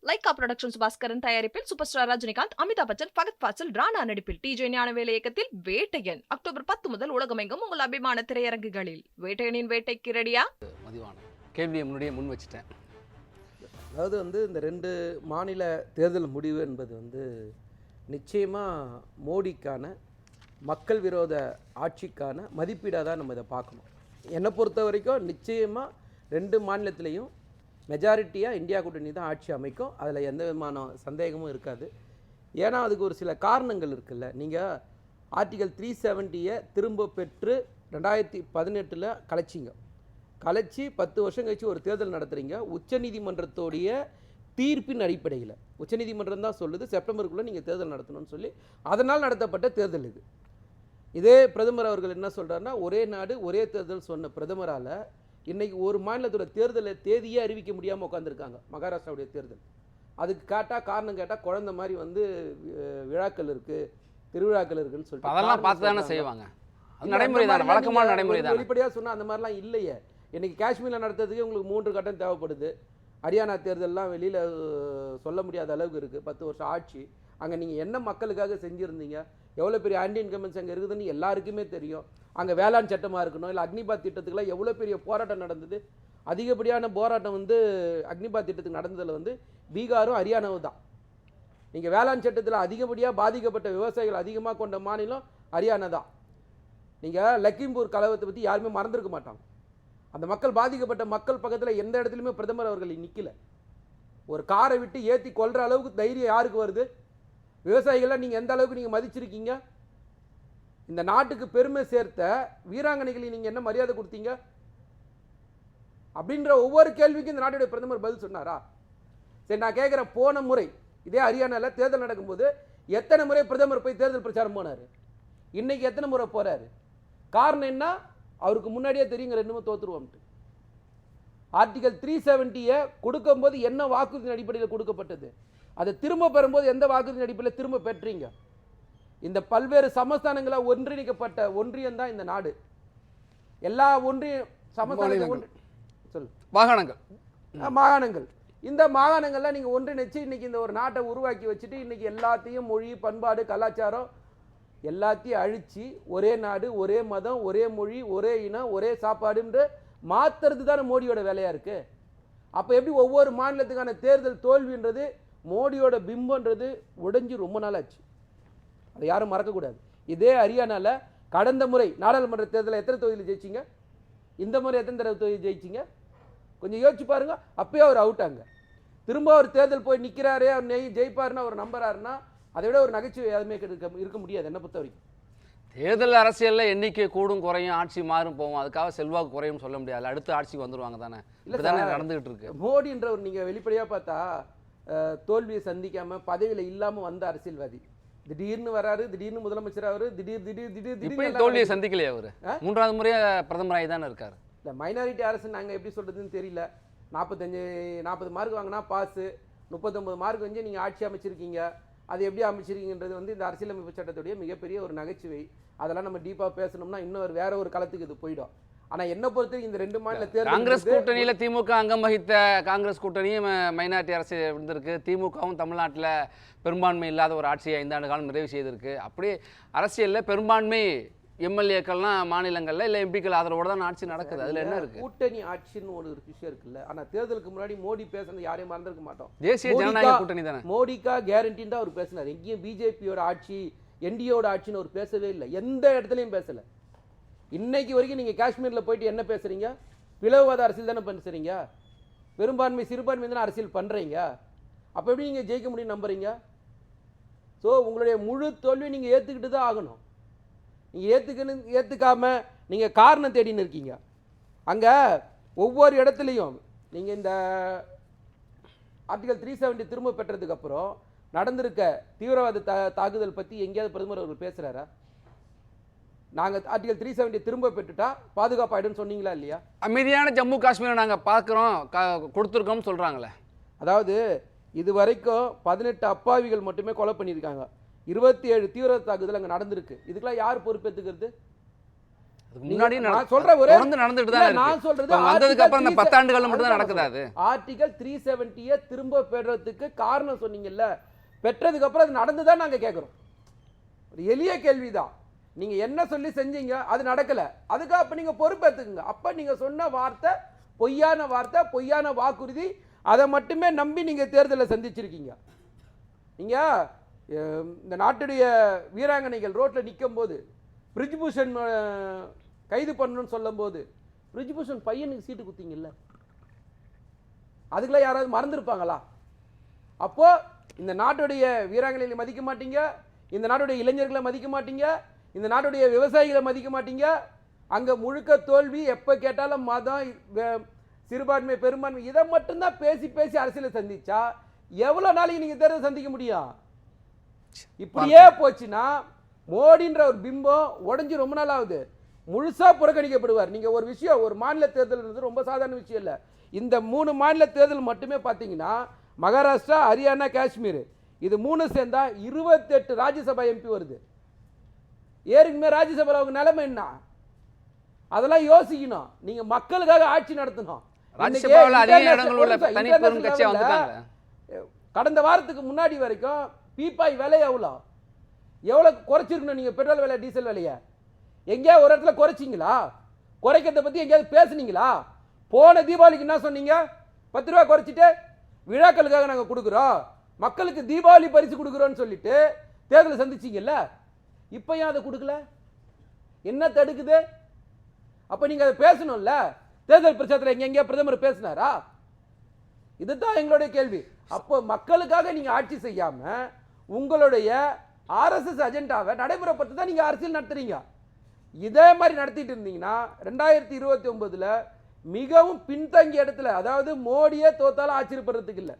Lyca productions Bhaskaran தயாரிப்பில் super star Rajinikanth, Amitabh Bachchan, Fahadh Fazil, Rana நடிப்பில் DJ Gnanavel இயக்கத்தில் வேட்டையன் அக்டோபர் 10 முதல் உலகமெங்கும் உங்கள் அபிமான திரையரங்குகளில். வேட்டையனின் வேட்டைக்கு ரெடியா? மதிவான கேள்வியை முன்னாடியே முன் வச்சுட்டேன். அதாவது இந்த 2 மாநில தேர்தல் முடிவு என்பது நிச்சயமாக மோடிக்கான மக்கள் விரோத ஆட்சிக்கான மதிப்பீடாக தான் நம்ம இதை பார்க்கணும். என்னை பொறுத்த வரைக்கும் நிச்சயமாக 2 மாநிலத்திலையும் மெஜாரிட்டியாக இந்தியா கூட்டணி தான் ஆட்சி அமைக்கும். அதில் எந்த விதமான சந்தேகமும் இருக்காது. ஏன்னா அதுக்கு ஒரு சில காரணங்கள் இருக்குல்ல. நீங்கள் ஆர்டிகல் 370 திரும்ப பெற்று 2018 கலைச்சி 10 வருஷம் கழிச்சு ஒரு தேர்தல் நடத்துகிறீங்க. உச்சநீதிமன்றத்தோடைய தீர்ப்பின் அடிப்படையில் உச்சநீதிமன்றம் தான் சொல்லுது செப்டம்பருக்குள்ளே நீங்கள் தேர்தல் நடத்தணும்னு சொல்லி, அதனால் நடத்தப்பட்ட தேர்தல் இது. இதே பிரதமர் அவர்கள் என்ன சொல்கிறாருன்னா, ஒரே நாடு ஒரே தேர்தல் சொன்ன பிரதமரால் இன்றைக்கி ஒரு மாநிலத்தோட தேர்தலை தேதியே அறிவிக்க முடியாமல் உட்காந்துருக்காங்க. மகாராஷ்டிராவுடைய தேர்தல் அதுக்கு காரணம் கேட்டால் குழந்தை மாதிரி விழாக்கள் இருக்குது, திருவிழாக்கள் இருக்குன்னு சொல்லிட்டு அதெல்லாம் பார்த்து தானே செய்வாங்க. அது நடைமுறை தான், வழக்கமான நடைமுறை தான். வெளிப்படையாக சொன்னால் அந்த மாதிரிலாம் இல்லையே. இன்றைக்கி காஷ்மீரில் நடத்துறதுக்கு உங்களுக்கு 3 கட்டம் தேவைப்படுது. ஹரியானா தேர்தலெலாம் வெளியில் சொல்ல முடியாத அளவுக்கு இருக்குது. 10 வருஷம் ஆட்சி. அங்கே நீங்கள் என்ன மக்களுக்காக செஞ்சுருந்தீங்க, எவ்வளோ பெரிய ஆன்டி இன்கம்பன்ஸ் அங்கே இருக்குதுன்னு எல்லாருக்குமே தெரியும். அங்கே வேளாண் சட்டமாக இருக்கணும், இல்லை அக்னிபாத் திட்டத்துக்குலாம் எவ்வளோ பெரிய போராட்டம் நடந்தது. அதிகப்படியான போராட்டம் அக்னிபாத் திட்டத்துக்கு நடந்ததில் பீகாரும் ஹரியானாவும் தான். நீங்கள் வேளாண் சட்டத்தில் அதிகப்படியாக பாதிக்கப்பட்ட விவசாயிகள் அதிகமாக கொண்ட மாநிலம் ஹரியானா தான். நீங்கள் லக்கிம்பூர் கலவரத்தை பற்றி யாருமே மறந்துருக்க மாட்டாங்க. அந்த மக்கள் பாதிக்கப்பட்ட மக்கள் பக்கத்தில் எந்த இடத்துலையுமே பிரதமர் அவர்கள் நிற்கல. ஒரு காரை விட்டு ஏற்றி கொள்கிற அளவுக்கு தைரியம் யாருக்கு வருது? விவசாயிகள்லாம் நீங்கள் எந்த அளவுக்கு நீங்கள் மதிச்சிருக்கீங்க? இந்த நாட்டுக்கு பெருமை சேர்த்த வீராங்கனைகளை நீங்கள் என்ன மரியாதை கொடுத்தீங்க அப்படின்ற ஒவ்வொரு கேள்விக்கும் இந்த நாட்டுடைய பிரதமர் பதில் சொன்னாரா? சரி, நான் கேட்குறேன், போன முறை இதே ஹரியானாவில் தேர்தல் நடக்கும்போது எத்தனை முறை பிரதமர் போய் தேர்தல் பிரச்சாரம் போனார்? இன்னைக்கு எத்தனை முறை போகிறாரு? காரணம் என்ன? அவருக்கு முன்னாடியே தெரியுங்க 2 தோற்றுருவோம்ட்டு. ஆர்டிகல் 370 கொடுக்கும்போது என்ன வாக்குறுதியின் அடிப்படையில் கொடுக்கப்பட்டது, அதை திரும்ப பெறும்போது எந்த வாக்குறுதியின் அடிப்படையில் திரும்ப பெற்றீங்க? இந்த பல்வேறு சமஸ்தானங்களாக ஒன்றிணைக்கப்பட்ட ஒன்றியம் தான் இந்த நாடு. எல்லா ஒன்றிய மாகாணங்கள் இந்த மாகாணங்கள்லாம் நீங்கள் ஒன்றிணைச்சு இன்னைக்கு இந்த ஒரு நாட்டை உருவாக்கி வச்சுட்டு இன்னைக்கு எல்லாத்தையும் மொழி, பண்பாடு, கலாச்சாரம் எல்லாத்தையும் அழிச்சு ஒரே நாடு, ஒரே மதம், ஒரே மொழி, ஒரே இனம், ஒரே சாப்பாடுன்ற மாத்துறது தானே மோடியோட வேலையாக இருக்குது. அப்போ எப்படி ஒவ்வொரு மாநிலத்துக்கான தேர்தல் தோல்வின்றது, மோடியோட பிம்பன்றது உடைஞ்சு ரொம்ப நாள் ஆச்சு. அதை யாரும் மறக்கக்கூடாது. இதே ஹரியானாவில் கடந்த முறை நாடாளுமன்ற தேர்தலில் எத்தனை தொகுதியில் ஜெயிச்சிங்க? இந்த முறை எத்தனை தடவை தொகுதி ஜெயிச்சிங்க? கொஞ்சம் யோசிச்சு பாருங்க. அப்பயே அவர் அவுட்டாங்க. திரும்ப அவர் தேர்தல் போய் நிற்கிறாரே, அவர் ஜெயிப்பாருன்னா அவர் நம்புறாருன்னா அதை விட ஒரு நகைச்சுவை எதுவுமே இருக்க முடியாது என்னை பொறுத்த வரைக்கும். தேர்தல் அரசியலில் எண்ணிக்கை கூடும் குறையும், ஆட்சி மாறும் போவோம், அதுக்காக செல்வாக்கு குறையும் சொல்ல முடியாது. அடுத்த ஆட்சிக்கு வந்துடுவாங்க தானே. இல்லை தானே நடந்துகிட்டு இருக்கு. மோடின்றவர் நீங்கள் வெளிப்படையாக பார்த்தா தோல்வியை சந்திக்காம பதவியில் இல்லாமல் வந்த அரசியல்வாதி. திடீர்னு வராரு, திடீர்னு முதலமைச்சர் ஆவாரு, திடீர் தோல்வியை சந்திக்கலையே அவர். 3வது முறையாக பிரதமராகி தானே இருக்காரு. இல்லை, மைனாரிட்டி அரசு நாங்கள் எப்படி சொல்றதுன்னு தெரியல. 40 மார்க் வாங்கினா பாஸு, 39 மார்க் வந்து நீங்கள் ஆட்சி அமைச்சிருக்கீங்க. அது எப்படி அமைச்சிருக்கீங்கன்றது இந்த அரசியலமைப்பு சட்டத்துடைய மிகப்பெரிய ஒரு நகைச்சுவை. அதெல்லாம் நம்ம டீப்பாக பேசணும்னா இன்னொரு வேற ஒரு களத்துக்கு இது போயிடும். ஆனால் என்ன பொறுத்தவரைக்கும் இந்த 2 மாநில தேர்தல் காங்கிரஸ் கூட்டணியில் திமுக அங்கம் வகித்த காங்கிரஸ் கூட்டணியும் மைனாரிட்டி அரசு இருந்திருக்கு. திமுகவும் தமிழ்நாட்டில் பெரும்பான்மை இல்லாத ஒரு ஆட்சியை 5 ஆண்டு காலம் நிறைவு செய்திருக்கு. அப்படி அரசியலில் பெரும்பான்மை எம்எல்ஏக்கள்லாம் மாநிலங்களில் இல்லை எம்பிக்கள் ஆதரவோடு தான் ஆட்சி நடக்குது. அதில் என்ன இருக்குது? கூட்டணி ஆட்சின்னு ஒரு விஷயம் இருக்குல்ல. ஆனால் தேர்தலுக்கு முன்னாடி மோடி பேசுறது யாரையும் மறந்துருக்க மாட்டோம். தேசிய ஜனநாயக கூட்டணி தானே. மோடிக்கா கேரண்டின்னு தான் அவர் பேசினார். எங்கேயும் பிஜேபியோட ஆட்சி, என்டிஏவோட ஆட்சின்னு அவர் பேசவே இல்லை. எந்த இடத்துலையும் பேசலை. இன்னைக்கு வரைக்கும் நீங்கள் காஷ்மீரில் போயிட்டு என்ன பேசுகிறீங்க? பிளவுவாத அரசியல் தானே பேசுகிறீங்க. பெரும்பான்மை சிறுபான்மை தானே அரசியல் பண்ணுறீங்க. அப்போ எப்படி நீங்கள் ஜெயிக்க முடியும் நம்புறீங்க? ஸோ உங்களுடைய முழு தோல்வியை நீங்கள் ஏற்றுக்கிட்டு தான் ஆகணும். நீங்கள் ஏற்றுக்காம நீங்கள் காரணம் தேடின்னு இருக்கீங்க. அங்கே ஒவ்வொரு இடத்துலையும் நீங்கள் இந்த ஆர்டிகல் 370 திரும்ப பெற்றதுக்கப்புறம் நடந்திருக்க தீவிரவாத தாக்குதல் பற்றி எங்கேயாவது பிரதமர் அவர்கள் பேசுகிறாரா? நாங்கள் ஆர்டிகல் 370 திரும்ப பெற்றுட்டா பாதுகாப்பாயிடும்னு சொன்னீங்களா இல்லையா? அமைதியான ஜம்மு காஷ்மீரை நாங்கள் பார்க்குறோம், கொடுத்துருக்கோம்னு சொல்கிறாங்களே. அதாவது இது வரைக்கும் 18 அப்பாவிகள் மட்டுமே கொலை பண்ணியிருக்காங்க. 27 தீவிரவாத தாக்குதல் அங்கே நடந்திருக்கு. இதுக்கெல்லாம் யார் பொறுப்பேற்றுக்கிறது? முன்னாடி நான் சொல்ற ஒரே தொடர்ந்து நடந்துட்டு தான் இல்ல, நான் இருக்கு. சொல்றது இப்ப வந்ததுக்கு அப்புறம் இந்த 10 ஆண்டுகள் மட்டும் தான் அதுதான் நடக்குது அது. ஆர்டிகல் 370 திரும்ப பெறறதுக்கு காரணம் சொன்னீங்கல்ல, பெற்றதுக்கு அப்புறம் அது நடந்துதான் நாங்க கேக்குறோம். ஒரு எளிய கேள்விதான். நீங்க என்ன சொல்லி செஞ்சீங்க, அது நடக்கல, அதுக்கு அப்ப நீங்க பொறுப்பேத்துக்குங்க. அப்ப நீங்க சொன்ன வார்த்தை பொய்யான வார்த்தை, பொய்யான வாக்குறுதி, அதை மட்டுமே நம்பி நீங்க தேர்தலை சந்திச்சிருக்கீங்க. நீங்க இந்த நாட்டுடைய வீராங்கனைகள் ரோட்ல நிற்கும் போது பிரிஜ்பூஷன் கைது பண்ணணும்னு சொல்லும் போது பிரிஜ்பூஷன் பையனுக்கு சீட்டு குத்திங்கல்ல, அதுக்கெல்லாம் யாராவது மறந்துருப்பாங்களா? அப்போ இந்த நாட்டுடைய வீராங்கனைகளை மதிக்க மாட்டீங்க, இந்த நாட்டுடைய இளைஞர்களை மதிக்க மாட்டீங்க, இந்த நாட்டுடைய விவசாயிகளை மதிக்க மாட்டீங்க. அங்க முழுக்க தோல்வி, எப்ப கேட்டாலும் மதம், சிறுபான்மை பெரும்பான்மை, இதை மட்டும்தான் பேசி பேசி அரசியலை சந்திச்சா எவ்வளவு நாளைக்கு நீங்க தேர்தல் சந்திக்க முடியும்? இப்படியே போச்சுன்னா மோடின்ற ஒரு பிம்பம் உடைஞ்சு ரொம்ப நாள் ஆகுது, முழுசா புறக்கணிக்கப்படுவார். நீங்க ஒரு விஷயம், ஒரு மாநில தேர்தல் ரொம்ப சாதாரண விஷயம் இல்லை. இந்த 3 மாநில தேர்தல் மட்டுமே பார்த்தீங்கன்னா மகாராஷ்டிரா, ஹரியானா, காஷ்மீர், இது 3 சேர்ந்தா 28 ராஜ்யசபா எம்பி வருது. ஏற்கனவே ராஜ்யசபா அவங்க நிலைமை என்ன, அதெல்லாம் யோசிக்கணும். நீங்க மக்களுக்காக ஆட்சி நடத்தணும். ராஜ்யசபாவில் அதிக இடங்கள் உள்ள தனி பெரும் கட்சியா வந்துட்டாங்க. கடந்த வாரத்துக்கு முன்னாடி வரைக்கும் பீப்பாய் விலை எவ்வளவு குறைச்சிருக்கணும் நீங்க? பெட்ரோல் விலை, டீசல் விலைய எங்கேயா ஒரு இடத்துல குறைச்சிங்களா? குறைக்கிறத பத்தி எங்கேயாவது பேசுனீங்களா? போன தீபாவளிக்கு என்ன சொன்னீங்க? 10 ரூபா குறைச்சிட்டு விழாக்களுக்காக நாங்க கொடுக்குறோம், மக்களுக்கு தீபாவளி பரிசு கொடுக்குறோம்னு சொல்லிட்டு தேர்தலை சந்திச்சீங்கல்ல, இப்ப ஏன் அதை கொடுக்கல? என்ன தடுக்குது? அப்ப நீங்க அதை பேசணும்ல. தேர்தல் பிரச்சாரத்தில் எங்கெங்க பிரதமர் பேசினாரா? இதுதான் எங்களுடைய கேள்வி. அப்போ மக்களுக்காக நீங்க ஆட்சி செய்யாம உங்களுடைய ஆர்எஸ்எஸ் அஜெண்டாவை நடைமுறைப்படுத்த தான் நீங்க அரசியல் நடத்துறீங்க. இதே மாதிரி நடத்திட்டு இருந்தீங்கன்னா 2029 மிகவும் பின்தங்கிய இடத்துல, அதாவது மோடியே தோத்தாலும் ஆச்சரியப்படுறதுக்கு இல்லை.